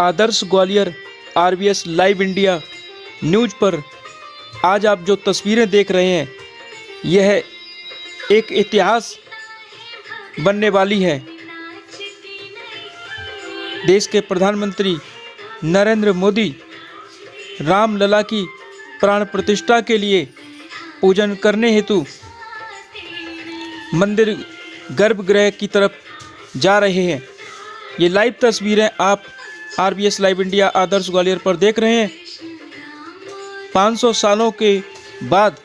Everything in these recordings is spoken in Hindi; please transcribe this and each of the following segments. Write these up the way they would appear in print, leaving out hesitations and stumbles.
आदर्श Gwalior RBS live India news पर आज आप जो तस्वीरें देख रहे हैं, यह एक इतिहास बनने वाली है। देश के प्रधानमंत्री नरेंद्र मोदी रामलला की प्राण प्रतिष्ठा के लिए पूजन करने हेतु मंदिर गर्भगृह की तरफ जा रहे हैं। ये लाइव तस्वीरें आप आरबीएस लाइव इंडिया आदर्श ग्वालियर पर देख रहे हैं। 500 सालों के बाद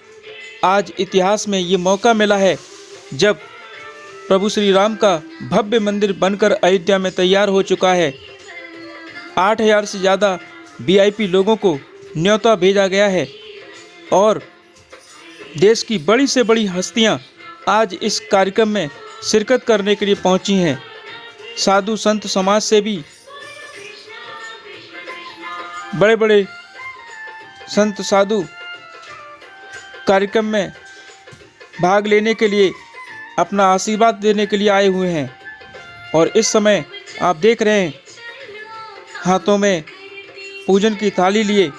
आज इतिहास में ये मौका मिला है जब प्रभु श्री राम का भव्य मंदिर बनकर अयोध्या में तैयार हो चुका है। 8000 से ज़्यादा वीआईपी लोगों को न्योता भेजा गया है और देश की बड़ी से बड़ी हस्तियां आज इस कार्यक्रम में शिरकत करने के लिए पहुंची हैं। साधु संत समाज से भी बड़े बड़े संत साधु कार्यक्रम में भाग लेने के लिए अपना आशीर्वाद देने के लिए आए हुए हैं। और इस समय आप देख रहे हैं हाथों में पूजन की थाली लिए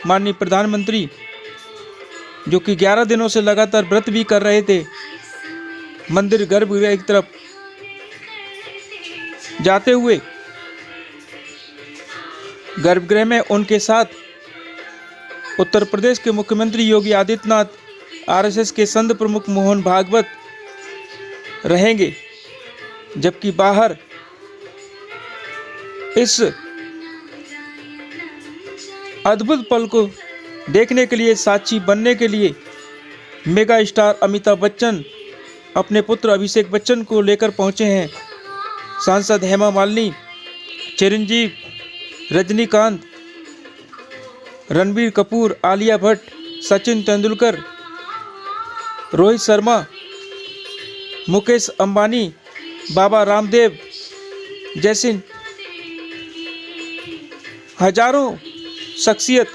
माननीय प्रधानमंत्री, जो कि 11 दिनों से लगातार व्रत भी कर रहे थे, मंदिर गर्भगृह की तरफ जाते हुए गर्भगृह में उनके साथ उत्तर प्रदेश के मुख्यमंत्री योगी आदित्यनाथ, आरएसएस के संत प्रमुख मोहन भागवत रहेंगे, जबकि बाहर इस अद्भुत पल को देखने के लिए, साक्षी बनने के लिए मेगा स्टार अमिताभ बच्चन अपने पुत्र अभिषेक बच्चन को लेकर पहुंचे हैं। सांसद हेमा मालिनी, चिरंजीव, रजनीकांत, रणबीर कपूर, आलिया भट्ट, सचिन तेंदुलकर, रोहित शर्मा, मुकेश अंबानी, बाबा रामदेव जैसे हजारों शख्सियत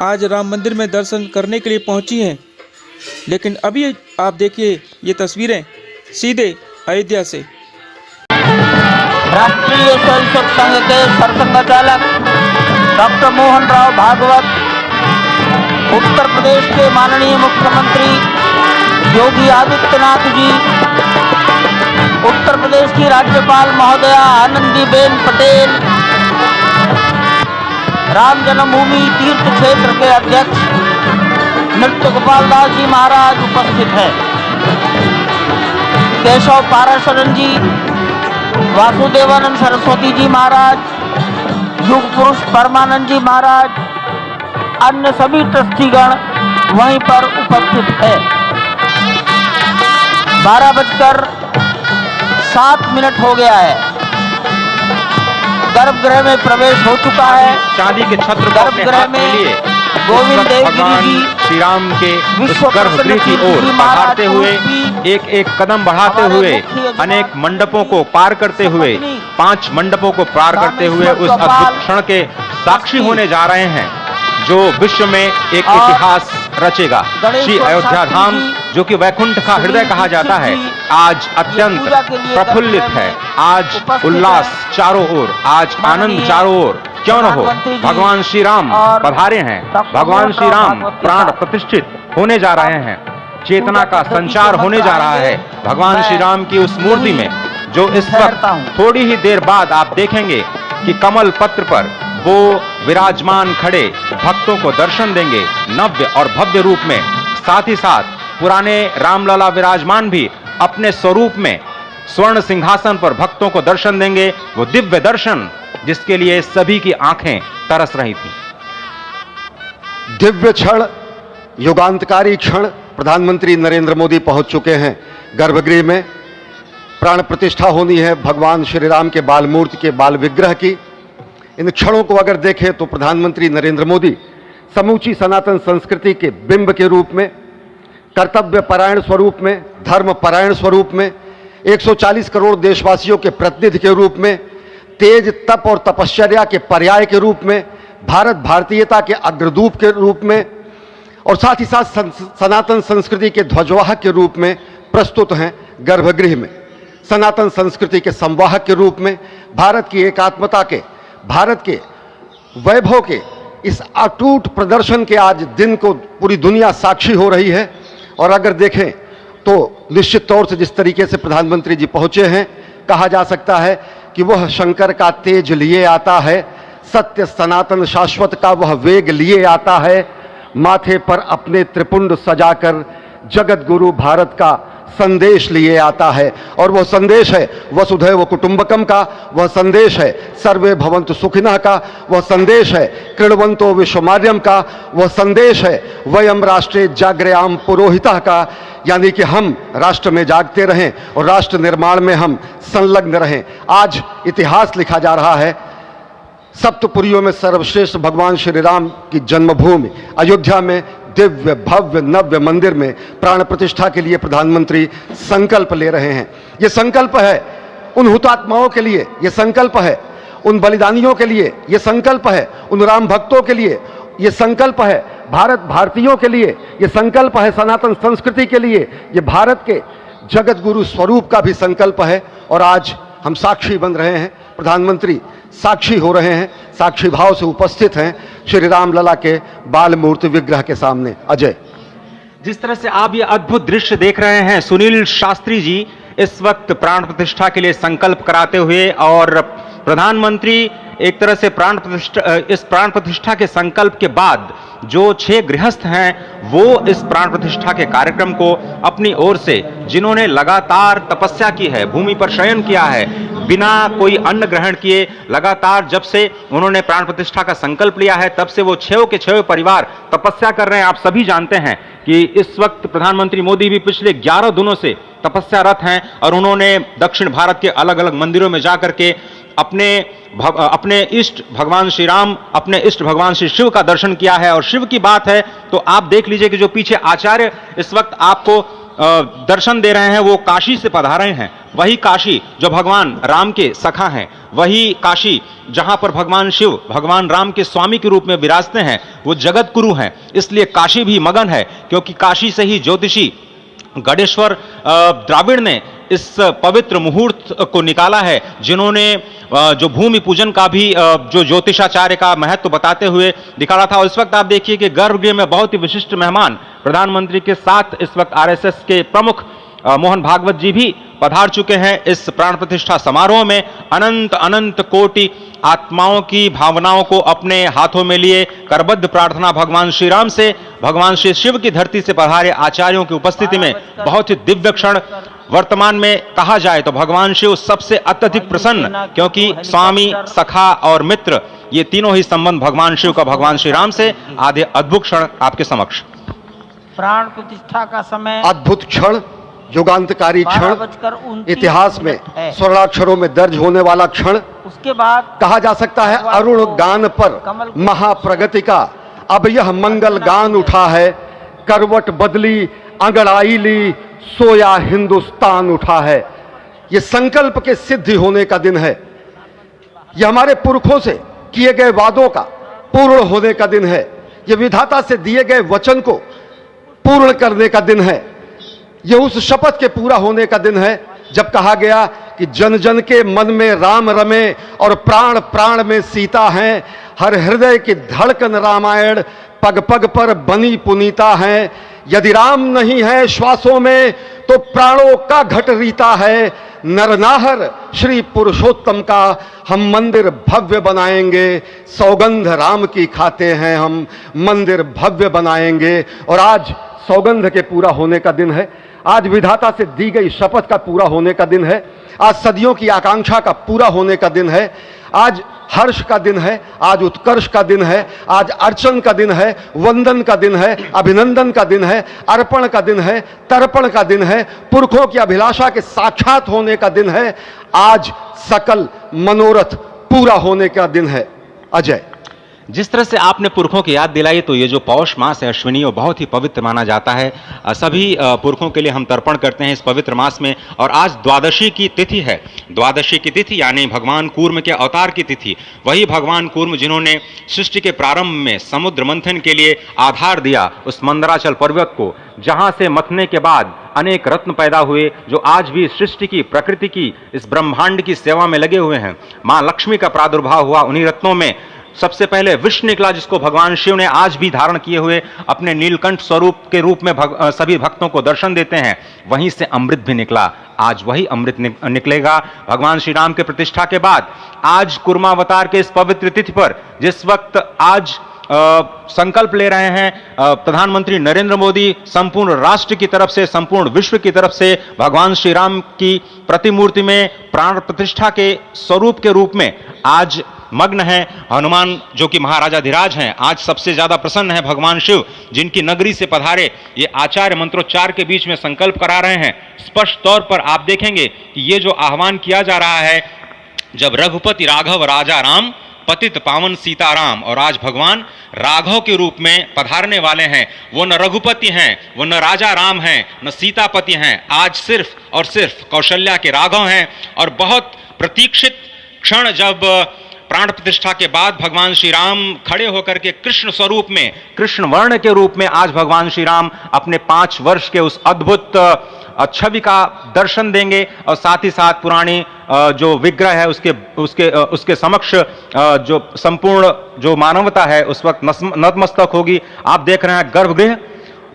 आज राम मंदिर में दर्शन करने के लिए पहुंची हैं। लेकिन अभी आप देखिए ये तस्वीरें सीधे अयोध्या से। राष्ट्रीय स्वयंसेवक संघ के सरसंघचालक डॉक्टर मोहन राव भागवत, उत्तर प्रदेश के माननीय मुख्यमंत्री योगी आदित्यनाथ जी, उत्तर प्रदेश की राज्यपाल महोदया आनंदीबेन पटेल, राम जन्मभूमि तीर्थ क्षेत्र के अध्यक्ष नृत्य गोपाल दास जी महाराज उपस्थित हैं। केशव पाराशरन जी, वासुदेवानंद सरस्वती जी महाराज, युग पुरुष परमानंद जी महाराज, अन्य सभी ट्रस्टीगण वहीं पर उपस्थित है। 12:07 हो गया है। गर्भगृह में प्रवेश हो चुका है। चांदी के छत्र गर्भगृह में गोविंद देवगिरी जी श्री राम के उस गर्भगृह की ओर बढ़ाते हुए एक एक कदम बढ़ाते हुए अनेक मंडपों को पार करते हुए 5 मंडपों को पार करते हुए उस अद्भुत क्षण के साक्षी होने जा रहे हैं जो विश्व में एक इतिहास रचेगा। श्री अयोध्या धाम, जो कि वैकुंठ का हृदय कहा जाता है, आज अत्यंत प्रफुल्लित है। आज उल्लास चारों ओर, आज आनंद चारों ओर। क्यों न हो, भगवान श्री राम पधारे हैं, भगवान श्री राम प्राण प्रतिष्ठित होने जा रहे हैं, चेतना का संचार होने जा रहा है भगवान श्री राम की उस मूर्ति में, जो इस वक्त थोड़ी ही देर बाद आप देखेंगे कि कमल पत्र पर वो विराजमान खड़े भक्तों को दर्शन देंगे नव्य और भव्य रूप में। साथ ही साथ पुराने रामलला विराजमान भी अपने स्वरूप में स्वर्ण सिंहासन पर भक्तों को दर्शन देंगे। वो दिव्य दर्शन जिसके लिए सभी की आंखें तरस रही थी। दिव्य क्षण, युगांतकारी क्षण, प्रधानमंत्री नरेंद्र मोदी पहुंच चुके हैं गर्भगृह में। प्राण प्रतिष्ठा होनी है भगवान श्री राम के बाल मूर्ति के बाल विग्रह की। इन क्षणों को अगर देखें तो प्रधानमंत्री नरेंद्र मोदी समूची सनातन संस्कृति के बिंब के रूप में, कर्तव्य परायण स्वरूप में, धर्म परायण स्वरूप में, 140 करोड़ देशवासियों के प्रतिनिधि के रूप में, तेज तप और तपश्चर्या के पर्याय के रूप में, भारत भारतीयता के अग्रदूत के रूप में और साथ ही साथ सनातन संस्कृति के ध्वजवाहक के रूप में प्रस्तुत हैं गर्भगृह में। सनातन संस्कृति के संवाहक के रूप में, भारत की एकात्मता के भारत के वैभव के इस अटूट प्रदर्शन के आज दिन को पूरी दुनिया साक्षी हो रही है। और अगर देखें तो निश्चित तौर से जिस तरीके से प्रधानमंत्री जी पहुंचे हैं, कहा जा सकता है कि वह शंकर का तेज लिए आता है, सत्य सनातन शाश्वत का वह वेग लिए आता है, माथे पर अपने त्रिपुंड सजाकर जगत गुरु भारत का संदेश लिए आता है। और वह संदेश है वसुधैव कुटुंबकम का, वह संदेश है सर्वे भवन्तु सुखिनः का, वह संदेश है कृण्वन्तो विश्वमार्यम का, वह संदेश है वयम राष्ट्रे जाग्रयाम पुरोहितः का, यानी कि हम राष्ट्र में जागते रहें और राष्ट्र निर्माण में हम संलग्न रहें। आज इतिहास लिखा जा रहा है। सप्तपुरियों में सर्वश्रेष्ठ भगवान श्री राम की जन्मभूमि अयोध्या में दिव्य भव्य नव्य मंदिर में प्राण प्रतिष्ठा के लिए प्रधानमंत्री संकल्प ले रहे हैं। ये संकल्प है उन हुतात्माओं के लिए, ये संकल्प है उन बलिदानियों के लिए, ये संकल्प है उन राम भक्तों के लिए, ये संकल्प है भारत भारतीयों के लिए, ये संकल्प है सनातन संस्कृति के लिए, ये भारत के जगत गुरु स्वरूप का भी संकल्प है। और आज हम साक्षी बन रहे हैं, प्रधानमंत्री साक्षी हो रहे हैं, साक्षी भाव से उपस्थित हैं श्री राम लला के बाल मूर्ति विग्रह के सामने। अजय, जिस तरह से आप ये अद्भुत दृश्य देख रहे हैं, सुनील शास्त्री जी इस वक्त प्राण प्रतिष्ठा के लिए संकल्प कराते हुए, और प्रधानमंत्री एक तरह से इस प्राण प्रतिष्ठा के संकल्प के बाद जो 6 गृहस्थ हैं वो इस प्राण प्रतिष्ठा के कार्यक्रम को अपनी ओर से, जिन्होंने लगातार तपस्या की है, भूमि पर शयन किया है, बिना कोई अन्न ग्रहण किए, लगातार जब से उन्होंने प्राण प्रतिष्ठा का संकल्प लिया है तब से वो 6 के 6 परिवार तपस्या कर रहे हैं। आप सभी जानते हैं कि इस वक्त प्रधानमंत्री मोदी भी पिछले 11 दिनों से तपस्यारत हैं और उन्होंने दक्षिण भारत के अलग अलग मंदिरों में जाकर के अपने इष्ट भगवान श्री राम, अपने इष्ट भगवान श्री शिव का दर्शन किया है। और शिव की बात है तो आप देख लीजिए कि जो पीछे आचार्य इस वक्त आपको दर्शन दे रहे हैं वो काशी से पधारे हैं। वही काशी जो भगवान राम के सखा हैं, वही काशी जहां पर भगवान शिव भगवान राम के स्वामी के रूप में विराजते हैं, वो जगत गुरु हैं। इसलिए काशी भी मगन है, क्योंकि काशी से ही ज्योतिषी गणेश्वर द्राविड़ ने इस पवित्र मुहूर्त को निकाला है, जिन्होंने जो भूमि पूजन का भी जो ज्योतिषाचार्य का महत्व बताते हुए निकाला था। और इस वक्त आप देखिए कि गर्भगृह में बहुत ही विशिष्ट मेहमान प्रधानमंत्री के साथ इस वक्त आरएसएस के प्रमुख मोहन भागवत जी भी पधार चुके हैं। इस प्राण प्रतिष्ठा समारोह में अनंत अनंत कोटि आत्माओं की भावनाओं को अपने हाथों में लिए करबद्ध प्रार्थना भगवान श्री राम से, भगवान श्री शिव की धरती से पधारे आचार्यों की उपस्थिति में बहुत ही दिव्य क्षण। वर्तमान में कहा जाए तो भगवान शिव सबसे अत्यधिक प्रसन्न, क्योंकि स्वामी, सखा और मित्र ये तीनों ही संबंध भगवान शिव का भगवान श्री राम से। आधे अद्भुत क्षण आपके समक्ष। प्राण प्रतिष्ठा का समय अद्भुत क्षण, युगांतकारी क्षण, इतिहास में स्वर्णाक्षरों में दर्ज होने वाला क्षण। उसके बाद कहा जा सकता है अरुण गान पर महाप्रगति का अब यह मंगल गान उठा है, करवट बदली अंगड़ाई ली सोया हिंदुस्तान उठा है। यह संकल्प के सिद्धि होने का दिन है, यह हमारे पुरखों से किए गए वादों का पूर्ण होने का दिन है, यह विधाता से दिए गए वचन को पूर्ण करने का दिन है, यह उस शपथ के पूरा होने का दिन है जब कहा गया कि जन जन के मन में राम रमे और प्राण प्राण में सीता हैं, हर हृदय की धड़कन रामायण पग पग पर बनी पुनीता है। यदि राम नहीं है श्वासों में तो प्राणों का घट रीता है, नरनाहर श्री पुरुषोत्तम का हम मंदिर भव्य बनाएंगे, सौगंध राम की खाते हैं हम मंदिर भव्य बनाएंगे। और आज सौगंध के पूरा होने का दिन है, आज विधाता से दी गई शपथ का पूरा होने का दिन है, आज सदियों की आकांक्षा का पूरा होने का दिन है, आज हर्ष का दिन है, आज उत्कर्ष का दिन है, आज अर्चन का दिन है, वंदन का दिन है, अभिनंदन का दिन है, अर्पण का दिन है, तर्पण का दिन है, पुरखों की अभिलाषा के साक्षात होने का दिन है, आज सकल मनोरथ पूरा होने का दिन है। अजय, जिस तरह से आपने पुरखों की याद दिलाई, तो ये जो पौष मास है अश्विनी, वो बहुत ही पवित्र माना जाता है। सभी पुरखों के लिए हम तर्पण करते हैं इस पवित्र मास में। और आज द्वादशी की तिथि है। द्वादशी की तिथि यानी भगवान कूर्म के अवतार की तिथि। वही भगवान कूर्म जिन्होंने सृष्टि के प्रारंभ में समुद्र मंथन के लिए आधार दिया उस मंदराचल पर्वत को, जहां से मथने के बाद अनेक रत्न पैदा हुए, जो आज भी सृष्टि की, प्रकृति की, इस ब्रह्मांड की सेवा में लगे हुए हैं। मां लक्ष्मी का प्रादुर्भाव हुआ उन्हीं रत्नों में। सबसे पहले विष निकला, जिसको भगवान शिव ने आज भी धारण किए हुए अपने नीलकंठ स्वरूप के रूप में सभी भक्तों को दर्शन देते हैं। वहीं से अमृत भी निकला। आज वही अमृत निकलेगा भगवान श्री राम के प्रतिष्ठा के बाद। आज कुर्मावतार के इस पवित्र तिथि पर, जिस वक्त आज संकल्प ले रहे हैं प्रधानमंत्री नरेंद्र मोदी, संपूर्ण राष्ट्र की तरफ से, संपूर्ण विश्व की तरफ से भगवान श्री राम की प्रतिमूर्ति में प्राण प्रतिष्ठा के स्वरूप के रूप में आज मग्न है। हनुमान जो कि महाराजाधिराज हैं, आज सबसे ज्यादा प्रसन्न है भगवान शिव, जिनकी नगरी से पधारे ये आचार्य मंत्रोच्चार के बीच में संकल्प करा रहे हैं। स्पष्ट तौर पर आप देखेंगे कि ये जो आह्वान किया जा रहा है, जब रघुपति राघव राजा राम, पतित पावन सीताराम, और आज भगवान राघव के रूप में पधारने वाले हैं। वो न रघुपति हैं, वो न राजा राम हैं, न सीतापति हैं। आज सिर्फ और सिर्फ कौशल्या के राघव हैं। और बहुत प्रतीक्षित क्षण, जब प्राण प्रतिष्ठा के बाद भगवान श्री राम खड़े होकर के कृष्ण स्वरूप में, कृष्ण वर्ण के रूप में आज भगवान श्री राम अपने 5 वर्ष के उस अद्भुत छवि का दर्शन देंगे। और साथ ही साथ पुरानी जो विग्रह है उसके समक्ष जो संपूर्ण जो मानवता है उस वक्त नतमस्तक होगी। आप देख रहे हैं गर्भगृह,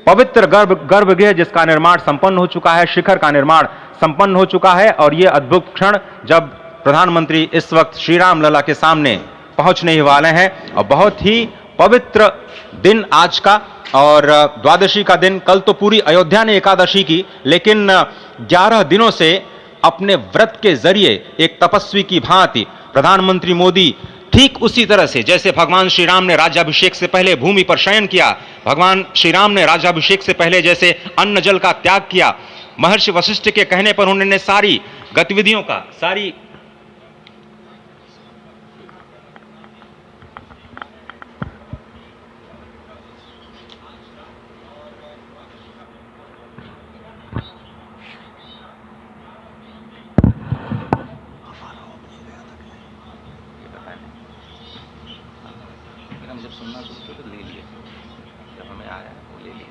पवित्र गर्भगृह जिसका निर्माण संपन्न हो चुका है, शिखर का निर्माण संपन्न हो चुका है। और ये अद्भुत क्षण जब प्रधानमंत्री इस वक्त श्री राम लला के सामने पहुंचने ही वाले हैं। और बहुत ही पवित्र दिन आज का, और द्वादशी का दिन। कल तो पूरी अयोध्या ने एकादशी की, लेकिन 11 दिनों से अपने व्रत के जरिए एक तपस्वी की भांति प्रधानमंत्री मोदी ठीक उसी तरह से, जैसे भगवान श्री राम ने राज्याभिषेक से पहले भूमि पर शयन किया, भगवान श्री राम ने राज्याभिषेक से पहले जैसे अन्न जल का त्याग किया, महर्षि वशिष्ठ के कहने पर उन्होंने सारी गतिविधियों का, सारी जब सुनना शुरू किया तो ले लिए, जब हमें आया वो ले लिए।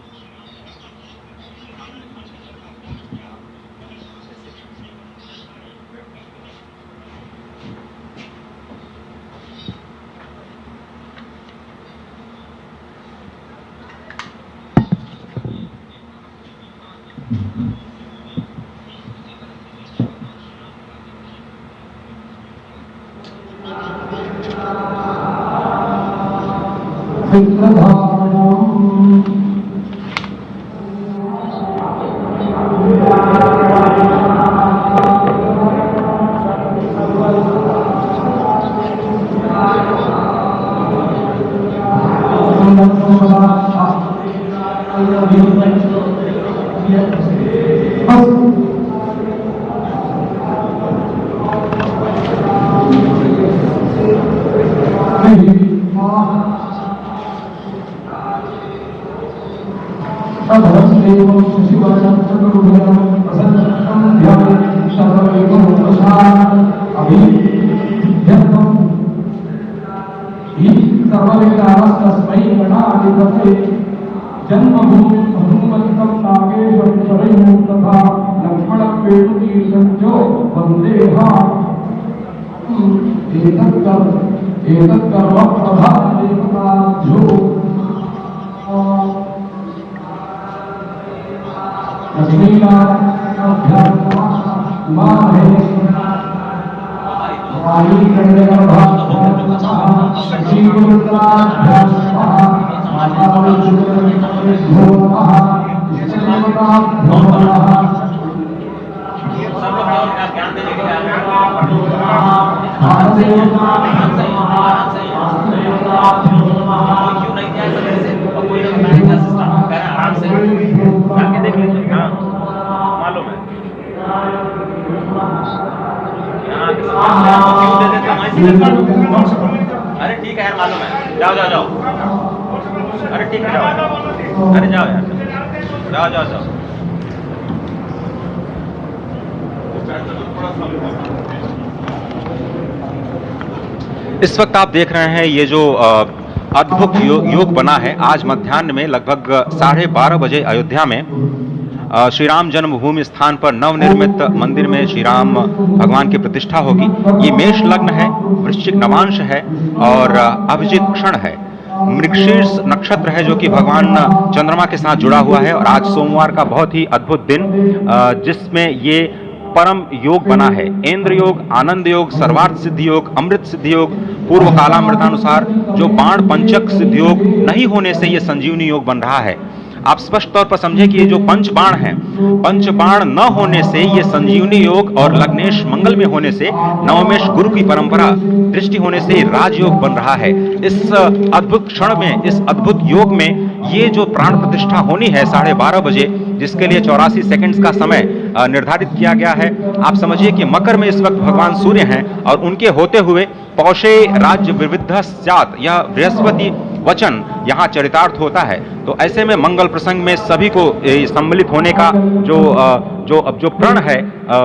जन्मभूमि हनुमंतं नागेशं शरण्यं तथा लक्ष्मणं वेणुतीर्थं वंदेहा एतत्कर्म प्रधानदेवताभ्यो अरे ठीक है यार, मालूम है, जाओ जाओ जाओ, अरे ठीक है जाओ, अरे जाओ यार, जाओ जाओ जाओ। इस वक्त आप देख रहे हैं ये जो अद्भुत योग बना है। आज मध्याह्न में लगभग 12:30 बजे अयोध्या में श्री राम जन्मभूमि स्थान पर नवनिर्मित मंदिर में श्री राम भगवान की प्रतिष्ठा होगी। ये मेष लग्न है, वृश्चिक नवांश है और अभिजीत क्षण है। मृगशीर्ष नक्षत्र है जो कि भगवान चंद्रमा के साथ जुड़ा हुआ है और आज सोमवार का बहुत ही अद्भुत दिन जिसमें ये परम योग बना है। इंद्र योग, आनंद योग, सर्वार्थ सिद्धि योग, अमृत सिद्धि योग, पूर्व कालामृतानुसार जो बाण पंचक सिद्धि योग नहीं होने से ये संजीवनी योग बन रहा है। आप स्पष्ट तौर पर समझे कि ये जो पंच बाण है, पंच बाण न होने से ये संजीवनी योग और लग्नेश मंगल में होने से नवमेश गुरु की परंपरा दृष्टि होने से राजयोग बन रहा है। इस अद्भुत क्षण में, इस अद्भुत योग में ये जो प्राण प्रतिष्ठा होनी है 12:30 बजे, जिसके लिए 84 सेकंड्स का समय निर्धारित किया गया है। आप समझिए कि मकर में इस वक्त भगवान सूर्य हैं और उनके होते हुए पौषे राज्य विविध स्यात्, यह बृहस्पति वचन यहाँ चरितार्थ होता है। तो ऐसे में मंगल प्रसंग में सभी को सम्मिलित होने का जो प्रण है,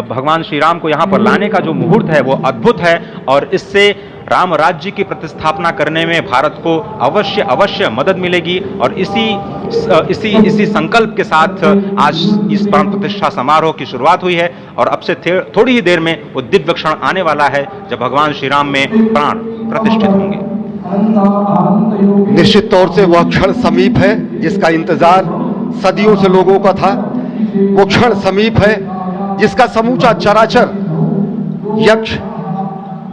भगवान श्री राम को यहाँ पर लाने का जो मुहूर्त है वो अद्भुत है और इससे राम राज्य की प्रतिस्थापना करने में भारत को अवश्य मदद मिलेगी। और इसी संकल्प के साथ आज इस प्राण प्रतिष्ठा समारोह की शुरुआत हुई है और अब से थोड़ी ही देर में वो दिव्य क्षण आने वाला है जब भगवान श्री राम में प्राण प्रतिष्ठित होंगे। निश्चित तौर से वह क्षण समीप है जिसका इंतजार सदियों से लोगों का था। वो क्षण समीप है जिसका समूचा चराचर, यक्ष,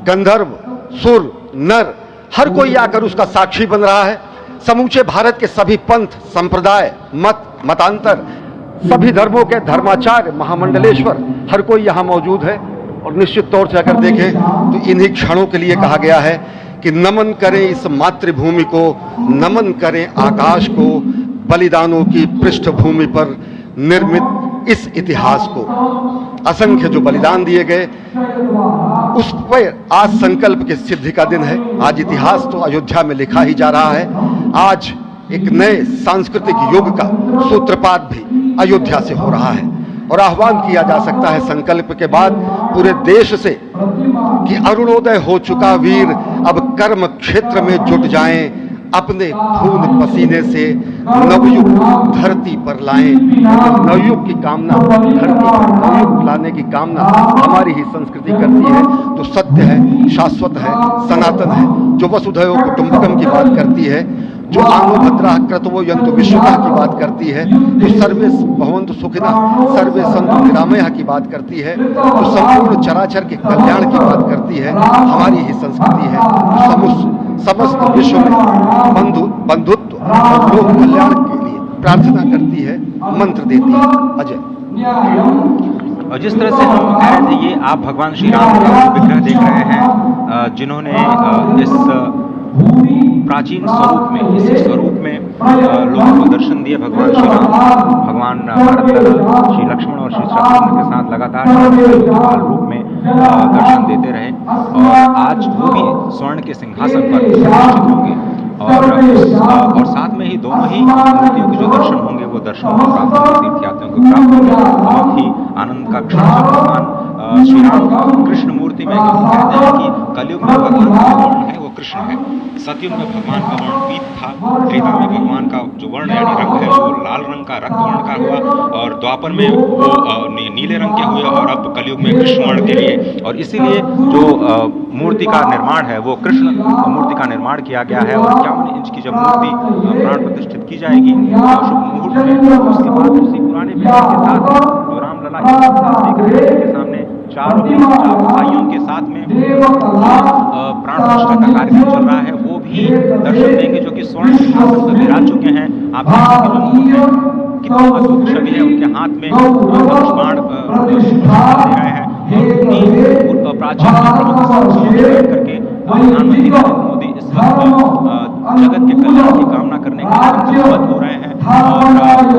गंधर्व, सुर, नर, हर कोई आकर उसका साक्षी बन रहा है। समूचे भारत के सभी पंथ, संप्रदाय, मतांतर, सभी धर्मों के धर्माचार्य, महामंडलेश्वर, हर कोई यहाँ मौजूद है। और निश्चित तौर से अगर देखें तो इन्हीं क्षणों के लिए कहा गया है कि नमन करें इस मातृभूमि को, नमन करें आकाश को, बलिदानों की पृष्ठभूमि पर निर्मित इस इतिहास को। असंख्य जो बलिदान दिए गए उस पर आज संकल्प की सिद्धि का दिन है। आज इतिहास तो अयोध्या में लिखा ही जा रहा है। आज एक नए सांस्कृतिक युग का सूत्रपात भी अयोध्या से हो रहा है और आह्वान किया जा सकता है संकल्प के बाद पूरे देश से कि अरुणोदय हो चुका वीर, अब कर्म क्षेत्र में जुट जाएं, अपने खून पसीने से नवयुग धरती पर लाएं। नवयुग की कामना, धरती पर नवयुग लाने की कामना हमारी ही संस्कृति करती है। जो सत्य है, शाश्वत है, सनातन है, जो वसुधैव कुटुंबकम की बात करती है, जो आनो भद्रा क्रतवो यंतु विश्वकः की बात करती है, जो सर्वे भवन्तु सुखिनः सर्वे सन्तु निरामयः की बात करती है, जो संपूर्ण चराचर के कल्याण की बात करती है, हमारी ही संस्कृति है। समस्त विश्व में बंधुत्व और लोक कल्याण के लिए प्रार्थना करती है, मंत्र देती है। अजय, और जिस तरह से हम कह रहे थे, ये आप भगवान श्री राम का विग्रह देख रहे हैं जिन्होंने इस प्राचीन स्वरूप में, इसी स्वरूप में लोगों को दर्शन दिए। भगवान श्री राम, भगवान भरत, श्री लक्ष्मण और श्री शत्रुघ्न के साथ लगातार रूप में दर्शन देते रहे और आज वो भी स्वर्ण के सिंहासन पर प्रतिष्ठित होंगे और साथ में ही दोनों ही मूर्तियों के जो दर्शन होंगे वो दर्शन प्राप्त होंगे, तीर्थयात्रियों को प्राप्त होंगे। बहुत ही आनंद का क्षण है। भगवान श्री राम कृष्ण मूर्ति में कहते हैं कि कलयुग में भगवान का वर्ण है वो कृष्ण है, सतयुग में भगवान का वर्ण पीत था, त्रेता में भगवान का जो वर्ण यानी रंग है वो लाल रंग का, रक्त वर्ण का हुआ और द्वापर में वो नीले रंग के हुए और अब कलयुग में कृष्ण वर्ण के लिए। और इसीलिए जो मूर्ति का निर्माण है वो कृष्ण मूर्ति का निर्माण किया गया है। और 51 इंच की जब मूर्ति प्राण प्रतिष्ठित की जाएगी शुभ मुहूर्त में, उसके बाद उसी पुराने विग्रह के साथ जो रामलला के सामने चारों भाइयों के साथ में प्राण प्रतिष्ठा का कार्यक्रम चल रहा है, वो भी दर्शन देंगे जो कि स्वर्ण सिंहासन पर विराज चुके हैं। आप कितनी अद्भुत छवि है, उनके हाथ में धनुष बाण दे रहे हैं और प्राचीन मंत्रों के साथ करके प्रधानमंत्री नरेंद्र मोदी इस वक्त जगत के कल्याण की कामना करने के लिए हो रहे हैं और भारत को,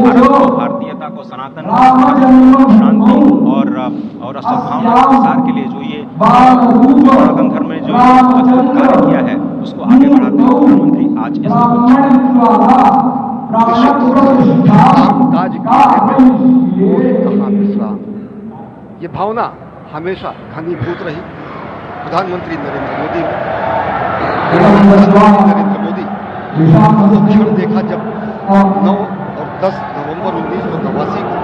भारतीयता को, सनातन शांति और सद्भावना के प्रसार के लिए जो ये सनातन धर्म में जो अद्भुत कार्य किया है उसको आगे बढ़ाते हुए प्रधानमंत्री आज इस काज कहाँ विश्राम। ये भावना हमेशा घनीभूत रही प्रधानमंत्री नरेंद्र मोदी में। नरेंद्र मोदी वो क्षण देखा जब 9 और 10 नवंबर 1989 को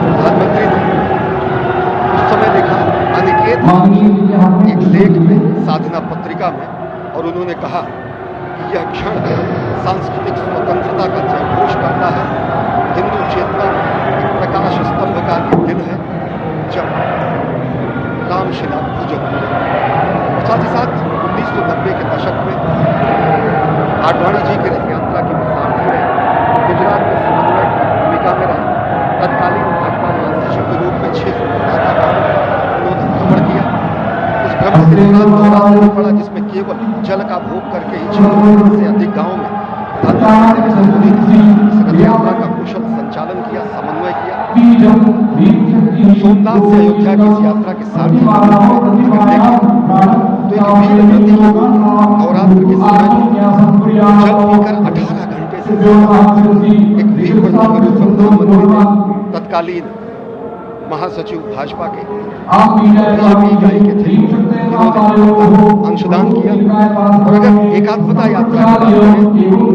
प्रधानमंत्री ने उस समय देखा अनिकेत एक लेख में, साधना पत्रिका में, और उन्होंने कहा कि यह क्षण सांस्कृतिक स्वतंत्रता का जयघोष करता है, हिंदू चेतना में एक प्रकाश स्तंभ का दिन है जब रामशिला पूजन हुए। और साथ ही साथ 1990 के दशक में आडवाणी जी की रथ यात्रा की सारथी में गुजरात में समन्वय की भूमिका में रहे। तत्कालीन भाजपा महासचिव के रूप में 6 उन्होंने भ्रमण किया। उस भ्रमण के दौरान दौरा पड़ा जिसमें केवल जल का भोग करके ही 6 से अधिक गाँव में प्रधानमंत्री नरेंद्र मोदी ने इस रथ यात्रा का कुशल संचालन किया, समन्वय किया। सोमनाथ से अयोध्या की इस यात्रा के सारथी तो एक वीर नदी नवरात्र के समय जल पीकर 18 घंटे से एक वीर बंधु के रूप में प्रधानमंत्री ने तत्कालीन महासचिव भाजपा के बीजेपी इकाई के थे, इन्होंने अंशदान किया। और अगर एकात्मता यात्रा की बात करें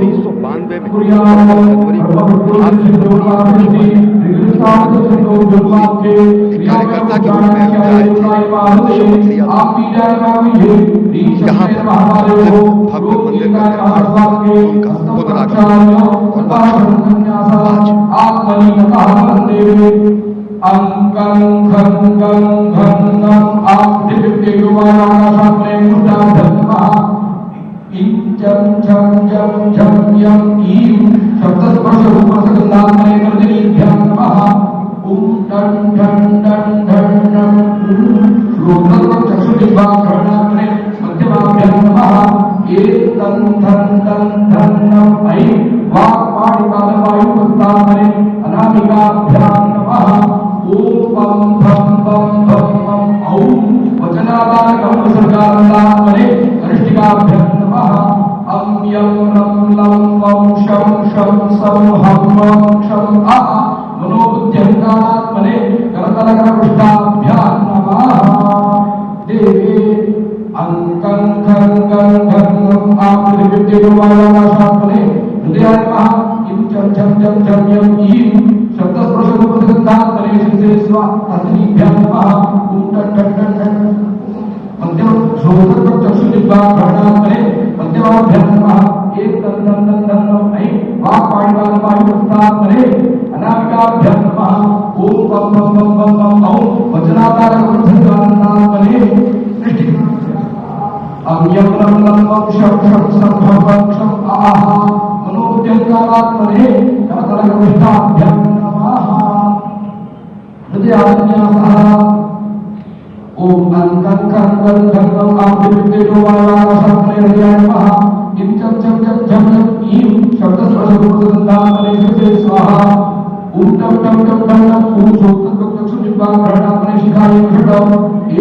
1992 में जनवरी को कार्यकर्ता के रूप में आए थे। यहाँ पर भव्य मंदिर का उनका पुनरागमन अंकं खंगं घंगं आदित्ययुवानाशाप्रेम धर्मः इंचं चं चं चं यं ईं शब्दस्पर्शरूपसगन्धात्मने नर्दिनीभ्यां नमः ॐ टं ठं ठं ठं ठं रूपचक्षुजिह्वाकर्णाग्ने मध्यमाभ्यां नमः एतं धं धं धं नं ऐं वाक्पाणिपादवायुपस्थात्मने अनामिकाभ्यां नमः ओम पम भम भम भम भम औं वचनादानकं सर्गानन्दात्मने अनिष्टिकाभ्यां नमः अं यं रं लं वं शं शं सं हं वं क्षं अः मनोबुद्ध्यङ्कारात्मने करतलकरपृष्ठाभ्यां नमः देवे अंकं खंगं घंगं आदित्ययुवानाशाप्रेम हृदयाय नमः इं चं चं चं चं यं ईं शब्दस्पर्शरूपसगन्धात्मने शिरसे स्वात्मनीभ्यां नमः ॐ टं टं टं टं मध्यम श्रोत्रचक्षुजिह्वाकर्णात्मने मध्यमाभ्यां नमः एतं तं तं तं नं ऐं वाक्पाणिपादवायुपस्थात्मने अनामिकाभ्यां नमः ॐ पं पं पं पं पं औं वचनादानकं सर्गानन्दात्मने अं यं लं लं वं शं शं सं हं वं क्षं अः मनोबुद्ध्यङ्कारात्मने करतलकरपृष्ठाभ्यां हृदयान्यासः ओम अंकं खंगं घंगं आदित्ययुवानाशाप्रेम हृदयाय नमः इं चं चं चं चं ईं शब्दस्पर्शरूपसगन्धात्मने शिरसे स्वाहा ॐ टं टं टं टं ॐ श्रोत्रचक्षुजिह्वाकर्णात्मने शिखाय षडं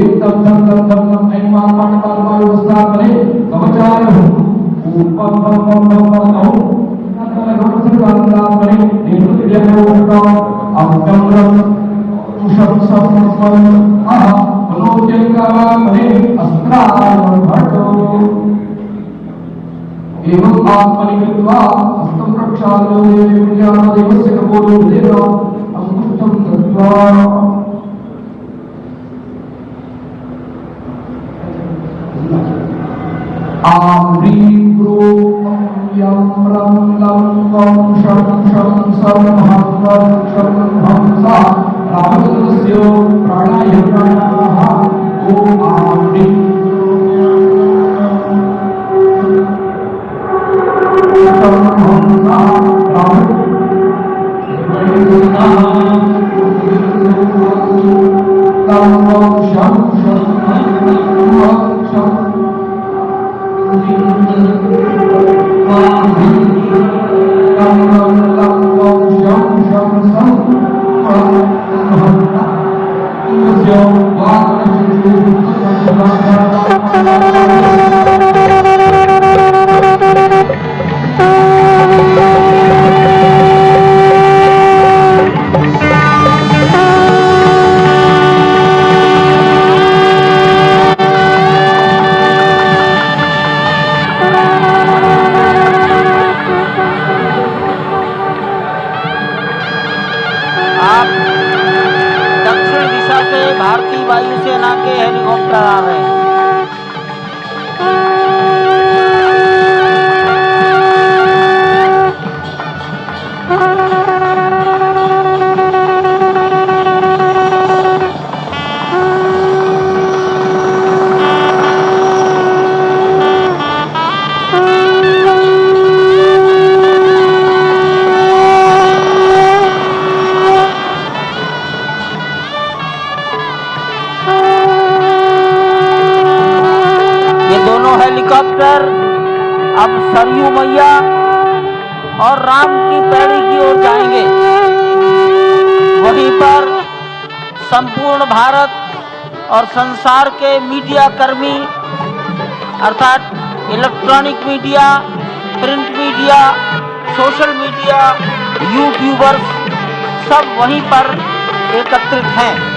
एतं तं तं तं नं ऐं वाक्पाणिपादवायुपस्थात्मने कवचाय हुं ॐ पं पं पं पं पं औं सर्गानन्दात्मने निवृत्तिभ्यां षडं अंकं रं शं सं स्वं अः मनोजङ्कारात्मने अस्त्रायं भट्टो एवं आत्मनि कृत्वा हस्तं प्रक्षाल्य देवस्य कपोलो देव अंकुशं दत्त्वा आं ह्रीं क्रों यं रं लं वं शं शं सं हं वं क्षं हं सः रामचन्द्रस्य प्राणाय प्राणाः ॐ आं ह्रीं शं हं सः तं वं शं शं वं क्षं उतार रहे हैं। हेलीकॉप्टर अब सरयू मैया और राम की पैड़ी की ओर जाएंगे। वहीं पर संपूर्ण भारत और संसार के मीडिया कर्मी अर्थात electronic media, print media, social media, YouTubers सब वहीं पर एकत्रित हैं।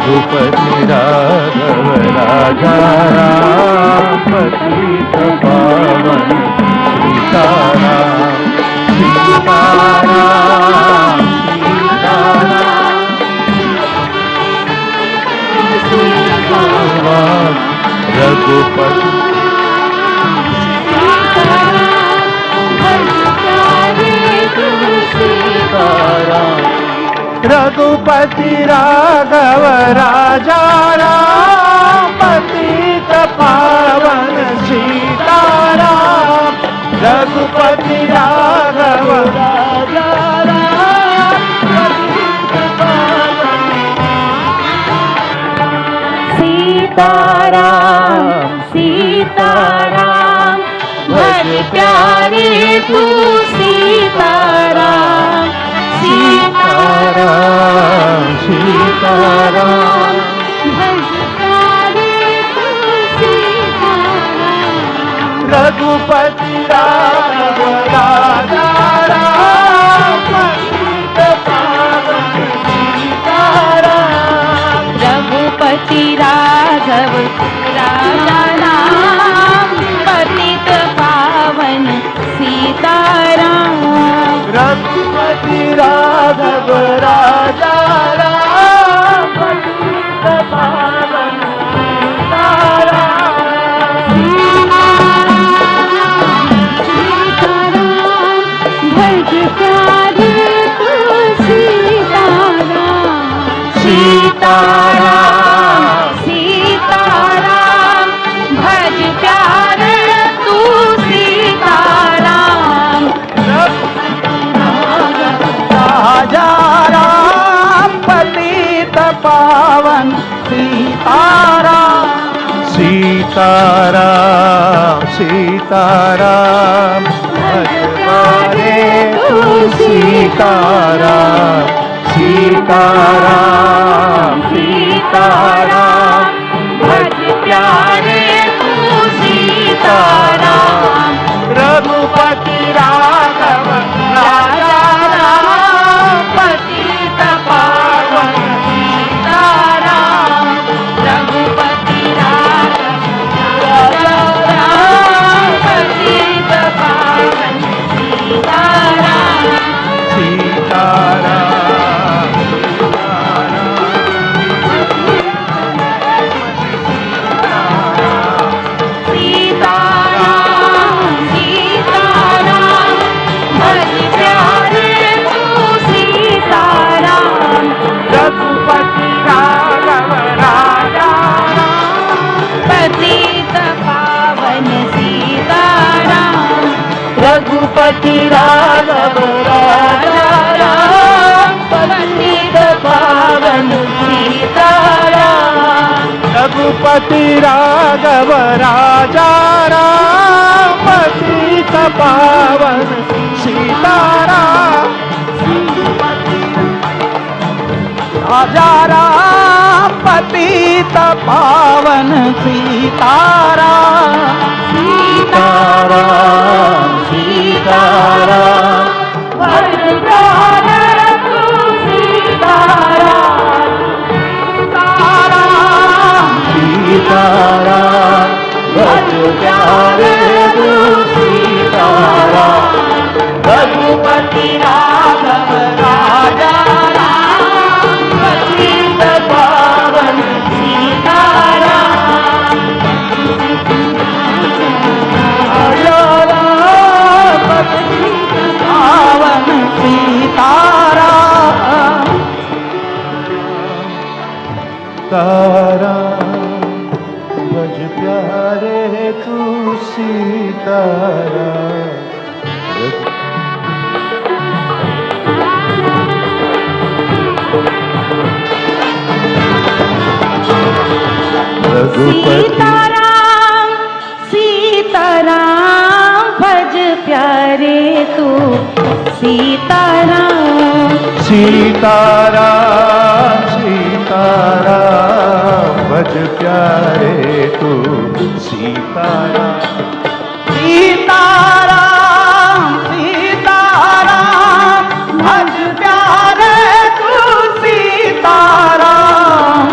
रघुपति राघव राजा राम पतित पावन सीताराम सीताराम सीताराम रघुपति रघुपति राघव राजा राम पतित पावन सीताराम रघुपति राघव राजा राम पतित पावन सीताराम सीताराम भज प्यारे तू सीताराम सीताराम सीताराम भज प्यारे तू सीताराम रघुपति राघव राजा राम पतित पावन सीताराम रघुपति राघव राजा राम पतित पावन सीताराम रघुपति राघव राजा राम पतित पावन सीताराम सीताराम भज प्यारे तू सीताराम राजा राम पतित पावन सीताराम सीताराम सीताराम भज प्यारे तू सीताराम सीताराम सीताराम भज प्यारे तू सीताराम रघुपति राघव राजा राम पतित पावन सीताराम रघुपति राघव राजा राम पतित पावन सीताराम सीताराम सीताराम सीताराम भज प्यारे तू सीताराम रघुपति राघव राजा पतित पावन सीताराम रघुपति राघव राजा राम पतित पावन सीताराम रघुपति राघव राजा राम पतित पावन सीताराम राजा राम पतित पावन सीताराम सीताराम सीताराम भज प्यारे तू सीताराम सीताराम भज प्यारे तू सीताराम रघुपति राघव राजा राम पतित पावन सीताराम राजा राम पतित पावन सीताराम तारा भज प्यारे तू सीताराम रघुपति सीताराम सीताराम भज प्यारे तू सीताराम सीताराम सीताराम भज प्यारे तू सीताराम सीताराम सीताराम भज प्यारे तू सीताराम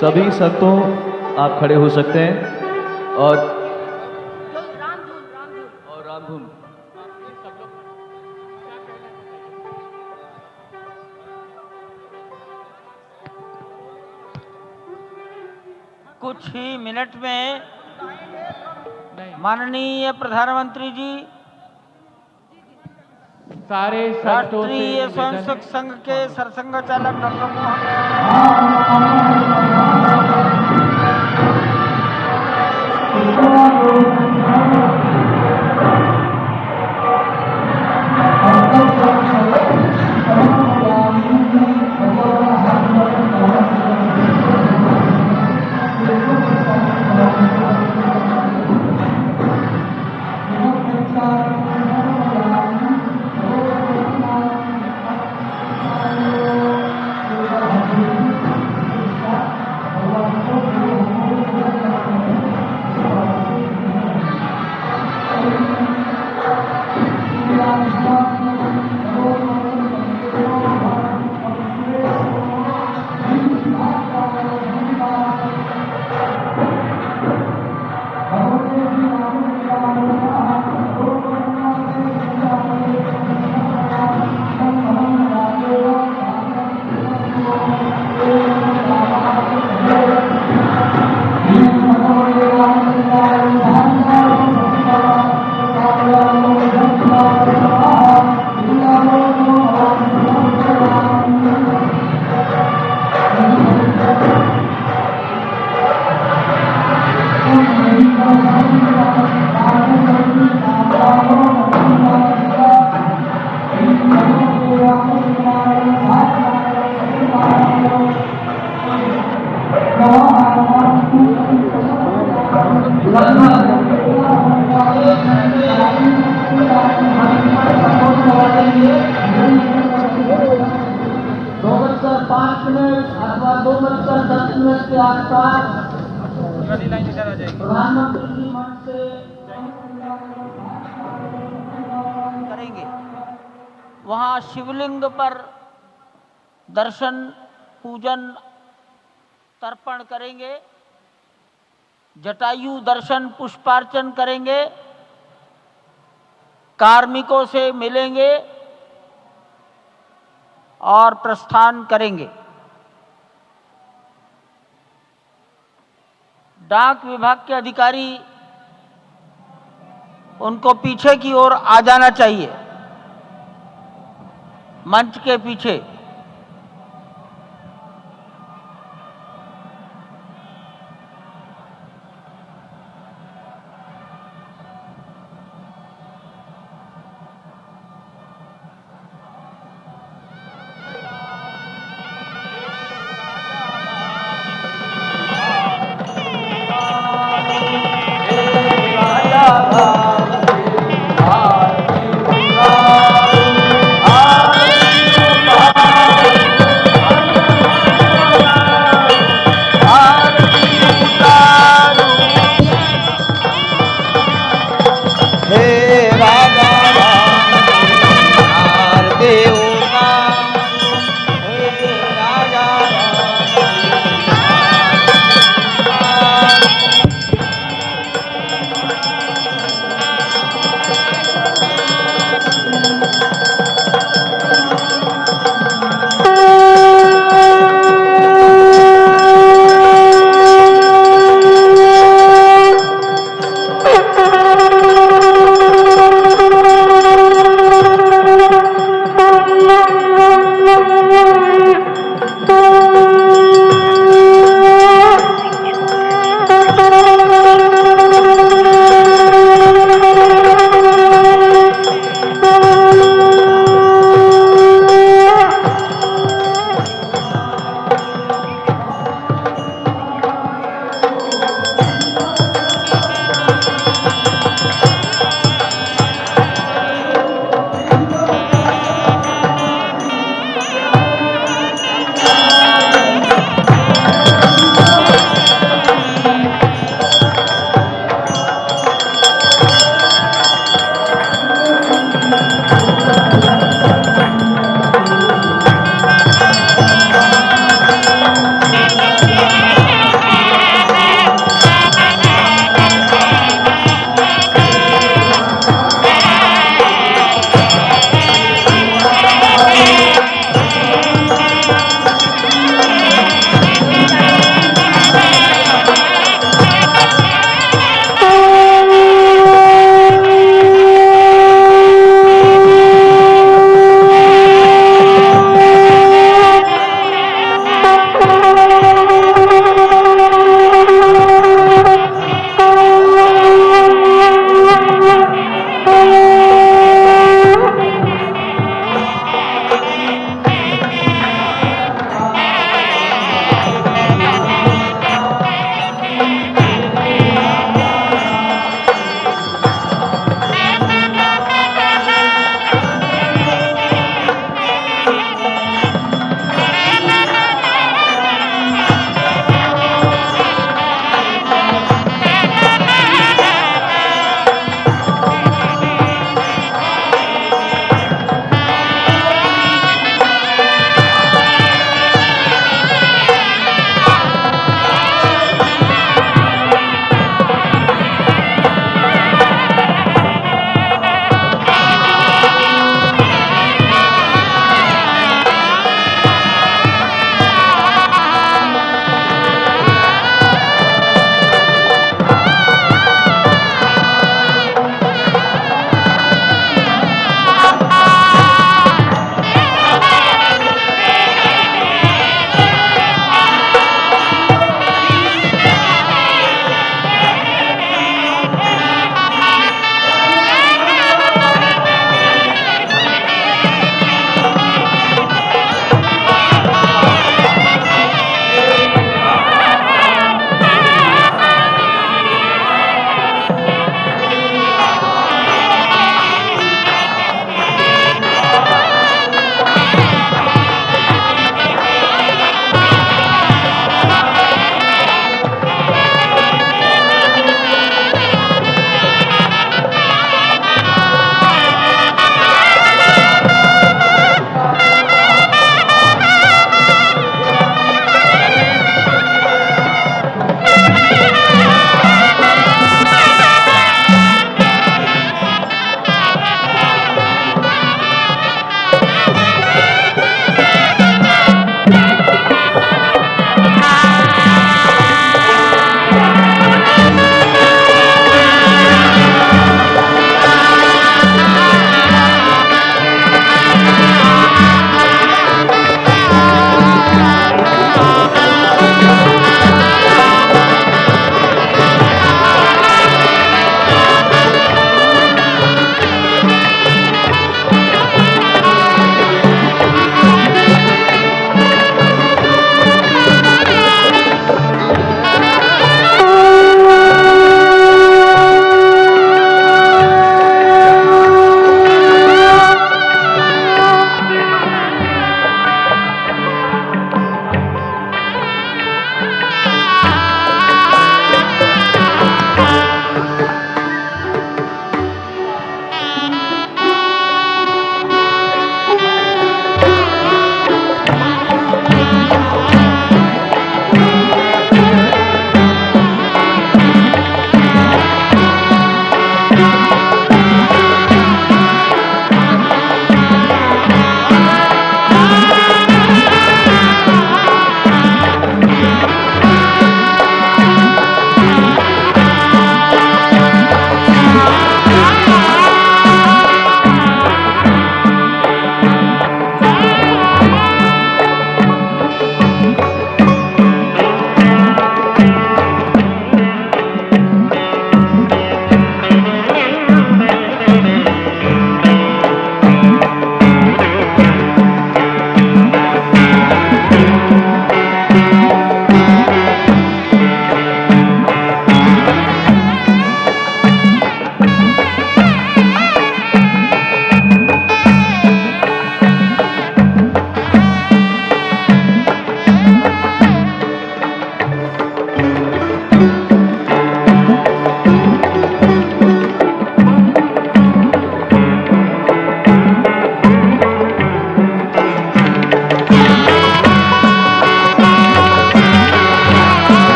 सभी संतों आप खड़े हो सकते हैं और रामधुन कुछ ही मिनट में माननीय प्रधानमंत्री जी सारे राष्ट्रीय स्वयंसेवक संघ के सरसंघ चालक डॉक्टर के आसपास प्रधानमंत्री जी मंच से करेंगे। वहां शिवलिंग पर दर्शन पूजन तर्पण करेंगे, जटायु दर्शन पुष्पार्चन करेंगे, कार्मिकों से मिलेंगे और प्रस्थान करेंगे। डाक विभाग के अधिकारी उनको पीछे की ओर आ जाना चाहिए, मंच के पीछे।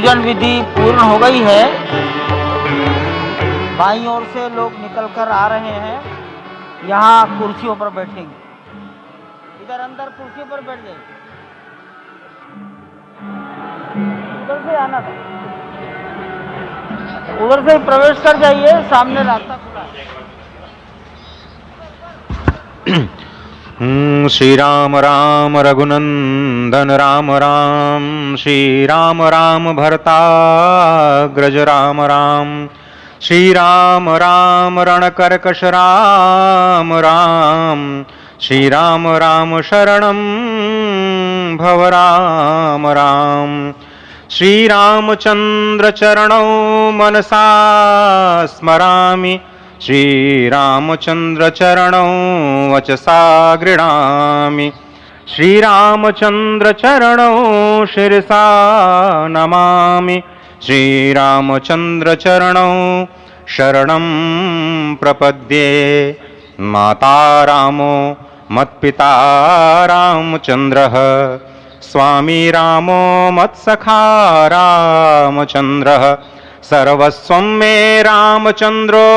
पूजन विधि पूर्ण हो गई है। बाईं ओर से लोग निकल कर आ रहे हैं, यहाँ कुर्सियों पर बैठेंगे। इधर अंदर कुर्सियों पर बैठ जाइए, उधर से आना था, उधर से प्रवेश कर जाइए, सामने रास्ता खुला है। श्री राम राम रघुनंदन राम राम, श्री राम राम भरताग्रज राम राम, श्री राम राम रणकर्कश राम राम, श्री राम राम शरणं भव राम राम, श्री रामचंद्र चरणौ मनसा स्मरामि, श्री रामचंद्र चरणौ वचसा गृह्णामि, श्री रामचंद्र चरणौ शिरसा नमामि, श्री रामचंद्र चरणौ शरणं प्रपद्ये। माता रामो मत्पिता रामचंद्रः, स्वामी रामो मत्सखा रामचंद्रः, सर्वस्वं मे रामचंद्रो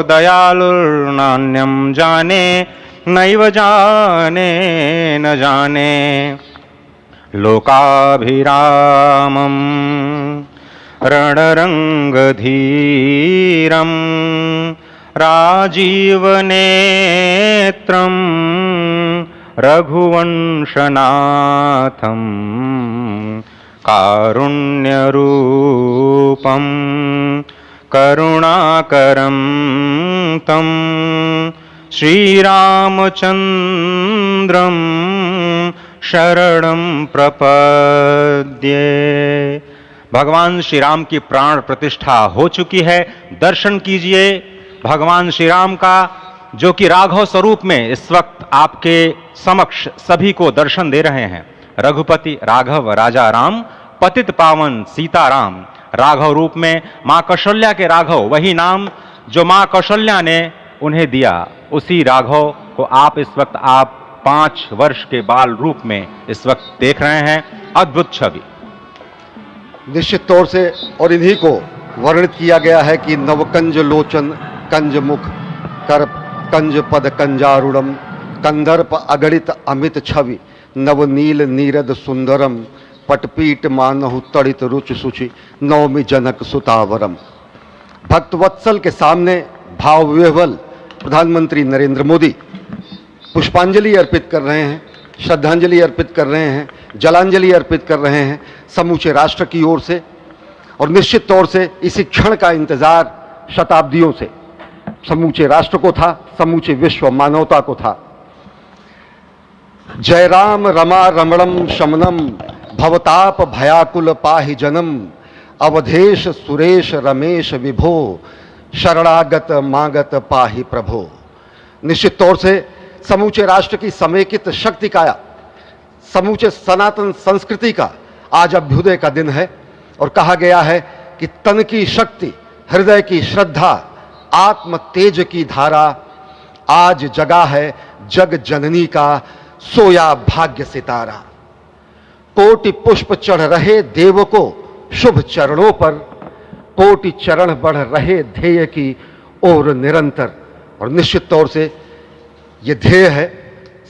दयालुर्नान्यं जाने नैव जाने न जाने। लोकाभिरामम् रणरङ्गधीरं राजीवनेत्रं रघुवंशनाथं कारुण्यरूपं करुणाकरं तं श्रीरामचन्द्रं शरणं प्रपद्ये। भगवान श्री राम की प्राण प्रतिष्ठा हो चुकी है। दर्शन कीजिए भगवान श्री राम का, जो कि राघव स्वरूप में इस वक्त आपके समक्ष सभी को दर्शन दे रहे हैं। रघुपति राघव राजा राम, पतित पावन सीताराम। राघव रूप में मां कौशल्या के राघव, वही नाम जो मां कौशल्या ने उन्हें दिया, उसी राघव को आप इस वक्त 5 वर्ष के बाल रूप में इस वक्त देख रहे हैं। अद्भुत छवि। निश्चित तौर से और इन्हीं को वर्णित किया गया है कि नवकंज लोचन कंज मुख कर कंज पद कंजारूढ़म, कंदर्प अगणित अमित छवि, नवनील नीरद सुंदरम, पटपीट मानहु तड़ित रुचि सुचि, नवमी जनक सुतावरम। भक्तवत्सल के सामने भाव विह्वल प्रधानमंत्री नरेंद्र मोदी पुष्पांजलि अर्पित कर रहे हैं, श्रद्धांजलि अर्पित कर रहे हैं, जलांजलि अर्पित कर रहे हैं समूचे राष्ट्र की ओर से। और निश्चित तौर से इसी क्षण का इंतजार शताब्दियों से समूचे राष्ट्र को था, समूचे विश्व मानवता को था। जय राम रमा रमणम शमनम, भवताप भयाकुल पाहि जनम, अवधेश सुरेश रमेश विभो, शरणागत मागत पाहि प्रभो। निश्चित तौर से समूचे राष्ट्र की समेकित शक्ति का, समूचे सनातन संस्कृति का आज अभ्युदय का दिन है। और कहा गया है कि तन की शक्ति, हृदय की श्रद्धा, आत्म तेज की धारा आज जगा है जग जननी का सोया भाग्य सितारा। कोटि पुष्प चढ़ रहे देव को शुभ चरणों पर, कोटि चरण बढ़ रहे ध्येय की ओर निरंतर। और निश्चित तौर से ये ध्येय है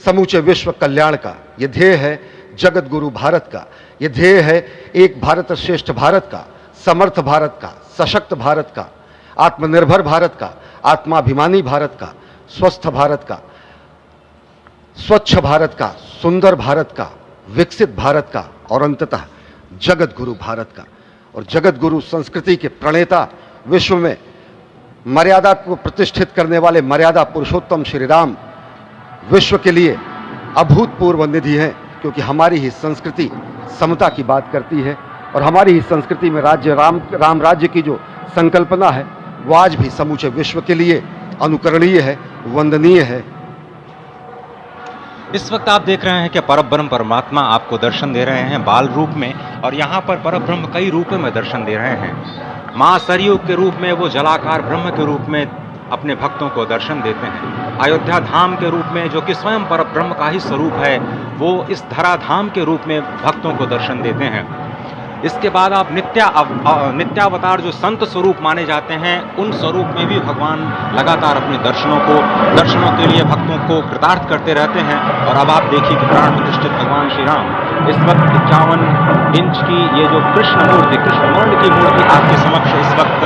समूचे विश्व कल्याण का, ये ध्येय है जगत गुरु भारत का, ये ध्येय है एक भारत श्रेष्ठ भारत का, समर्थ भारत का, सशक्त भारत का, आत्मनिर्भर भारत का, आत्माभिमानी भारत का, स्वस्थ भारत का, स्वच्छ भारत का, सुंदर भारत का, विकसित भारत का और अंततः जगत गुरु भारत का। और जगत गुरु संस्कृति के प्रणेता, विश्व में मर्यादा को प्रतिष्ठित करने वाले मर्यादा पुरुषोत्तम श्री राम विश्व के लिए अभूतपूर्व निधि है, क्योंकि हमारी ही संस्कृति समता की बात करती है और हमारी ही संस्कृति में राज्य राम राज्य की जो संकल्पना है वो आज भी समूचे विश्व के लिए अनुकरणीय है, वंदनीय है। इस वक्त आप देख रहे हैं कि परब्रह्म परमात्मा आपको दर्शन दे रहे हैं बाल रूप में, और यहाँ पर परब्रह्म कई रूपों में दर्शन दे रहे हैं। माँ सरयू के रूप में वो जलाकार ब्रह्म के रूप में अपने भक्तों को दर्शन देते हैं। अयोध्या धाम के रूप में, जो कि स्वयं परब्रह्म का ही स्वरूप है, वो इस धरा धाम के रूप में भक्तों को दर्शन देते हैं। इसके बाद आप नित्यावतार जो संत स्वरूप माने जाते हैं, उन स्वरूप में भी भगवान लगातार अपने दर्शनों के लिए भक्तों को कृतार्थ करते रहते हैं। और अब आप देखिए कि प्राण प्रतिष्ठित भगवान श्री राम इस वक्त 51 इंच की ये जो कृष्ण वर्ण की मूर्ति आपके समक्ष इस वक्त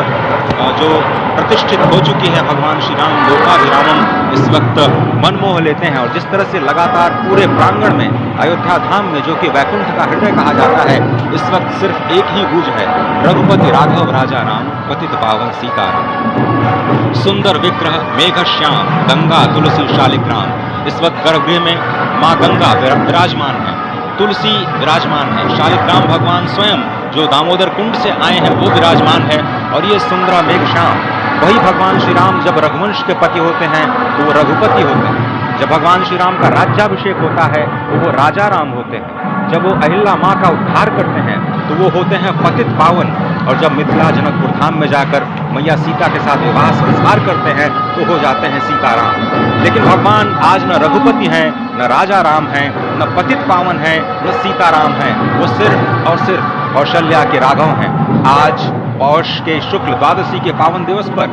जो प्रतिष्ठित हो चुकी है, भगवान श्री राम लोकाभिरामम इस वक्त मनमोह लेते हैं। और जिस तरह से लगातार पूरे प्रांगण में, अयोध्या धाम में, जो कि वैकुंठ का हृदय कहा जाता है, इस वक्त सिर्फ एक ही गूंज है, रघुपति राघव राजा राम, पतित पावन सीताराम। सुंदर विग्रह मेघ श्याम, गंगा तुलसी शालिग्राम। इस वक्त गर्भगृह में माँ गंगा विराजमान है, तुलसी विराजमान है, शालिग्राम भगवान स्वयं जो दामोदर कुंड से आए हैं वो विराजमान है। और ये सुंदरा मेघ श्याम, वही भगवान श्री राम जब रघुवंश के पति होते हैं तो वो रघुपति होते हैं। जब भगवान श्री राम का राज्याभिषेक होता है तो वो राजा राम होते हैं। जब वो अहिल्या माँ का उद्धार करते हैं तो वो होते हैं पतित पावन। और जब मिथिला जनकपुर धाम में जाकर मैया सीता के साथ विवाह संस्कार करते हैं तो हो जाते हैं सीताराम। लेकिन भगवान आज न रघुपति हैं, न राजा राम हैं, न पतित पावन हैं, न सीताराम हैं। वो सिर्फ कौशल्या के राघव हैं। आज पौष के शुक्ल द्वादशी के पावन दिवस पर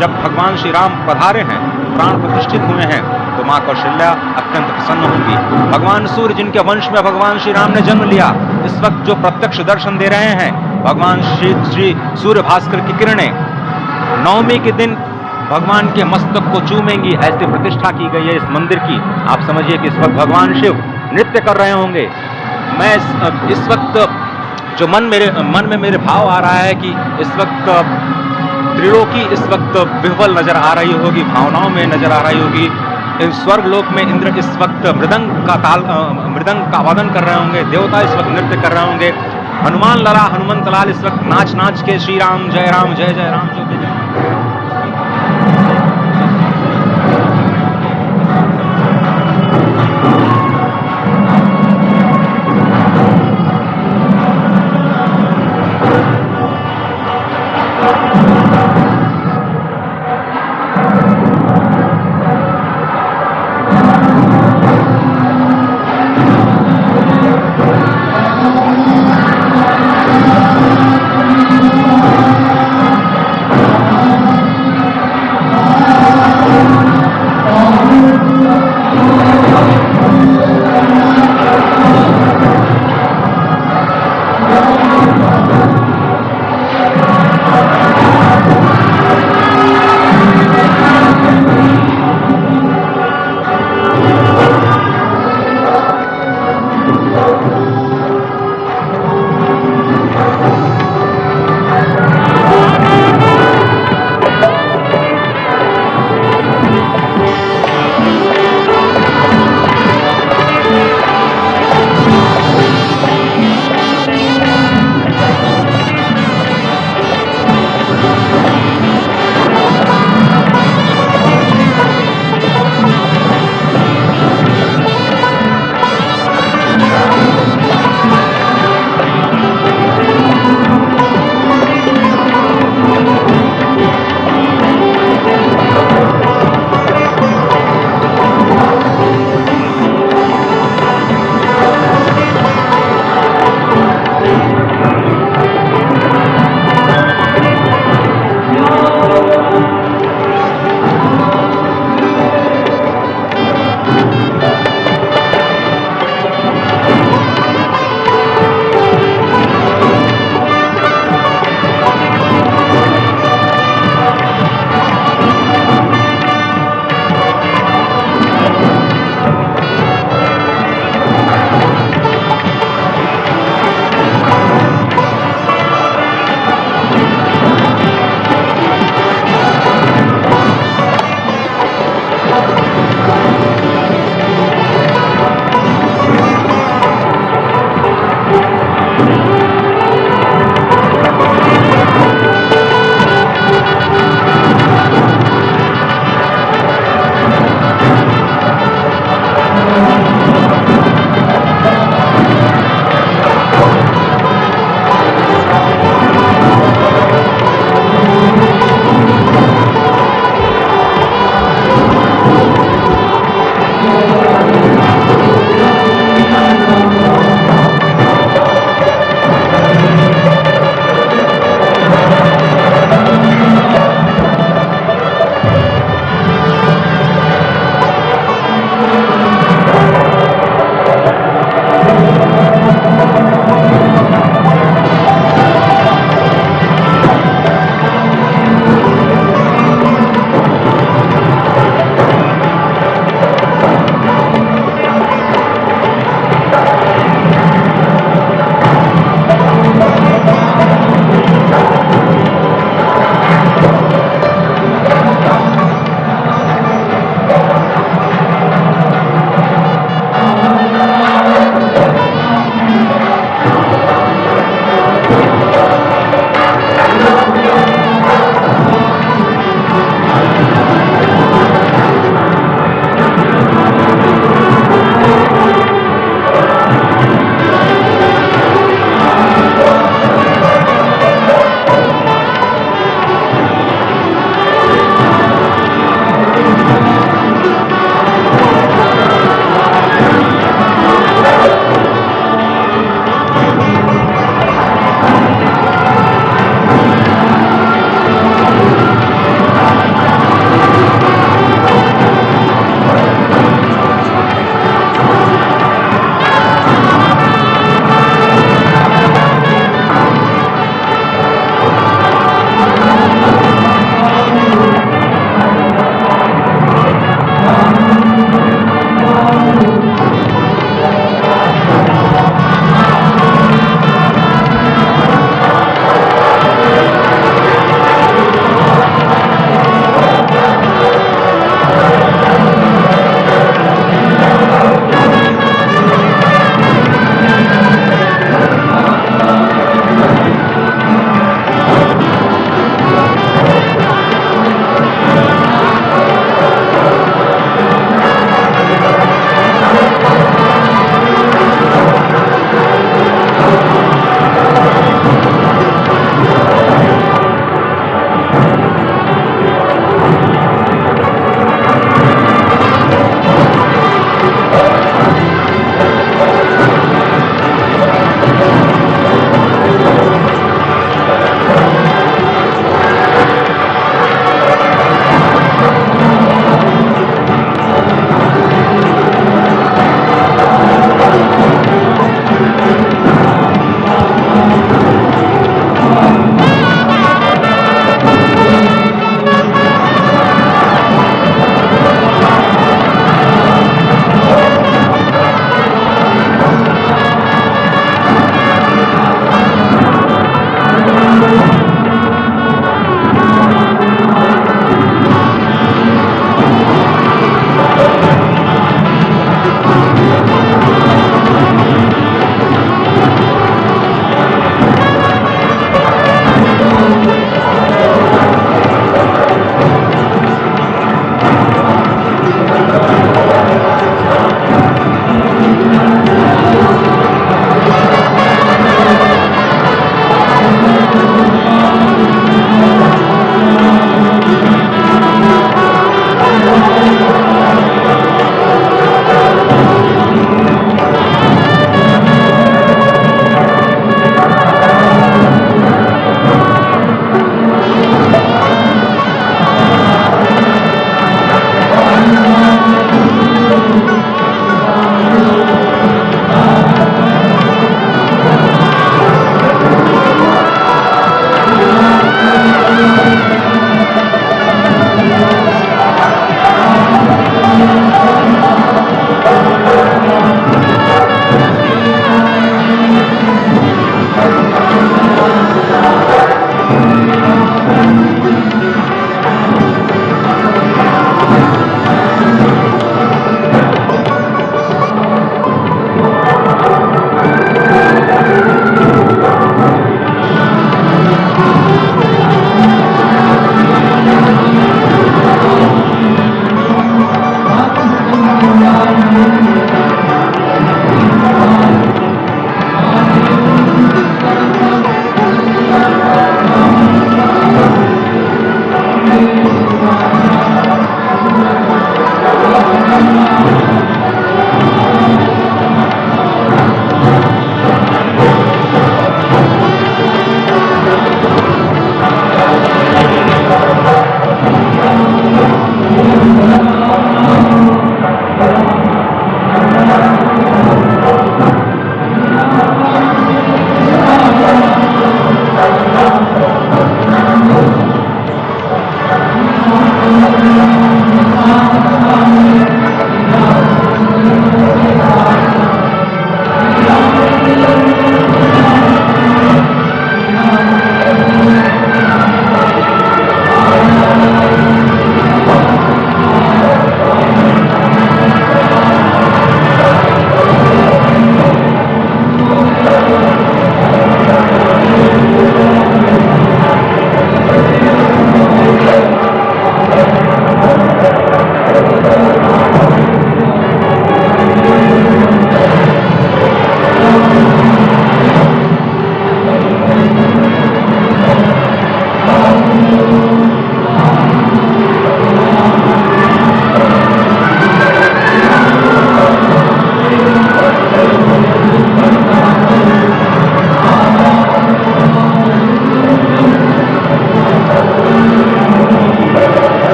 जब भगवान श्री राम पधारे हैं, प्राण प्रतिष्ठित हुए हैं, तो माँ कौशल्या अत्यंत प्रसन्न होंगी। भगवान सूर्य जिनके वंश में भगवान श्री राम ने जन्म लिया, इस वक्त जो प्रत्यक्ष दर्शन दे रहे हैं, भगवान श्री सूर्य भास्कर की किरणें नवमी के दिन भगवान के मस्तक को चूमेंगी। ऐसी प्रतिष्ठा की गई है इस मंदिर की। आप समझिए कि इस वक्त भगवान शिव नृत्य कर रहे होंगे। मैं इस वक्त जो मन में मेरे भाव आ रहा है कि इस वक्त त्रिलोकी इस वक्त विह्वल नजर आ रही होगी, भावनाओं में नजर आ रही होगी। स्वर्ग लोक में इंद्र इस वक्त मृदंग का वादन कर रहे होंगे, देवता इस वक्त नृत्य कर रहे होंगे। हनुमान लला हनुमंत लाल इस वक्त नाच के श्री राम जय राम जो भी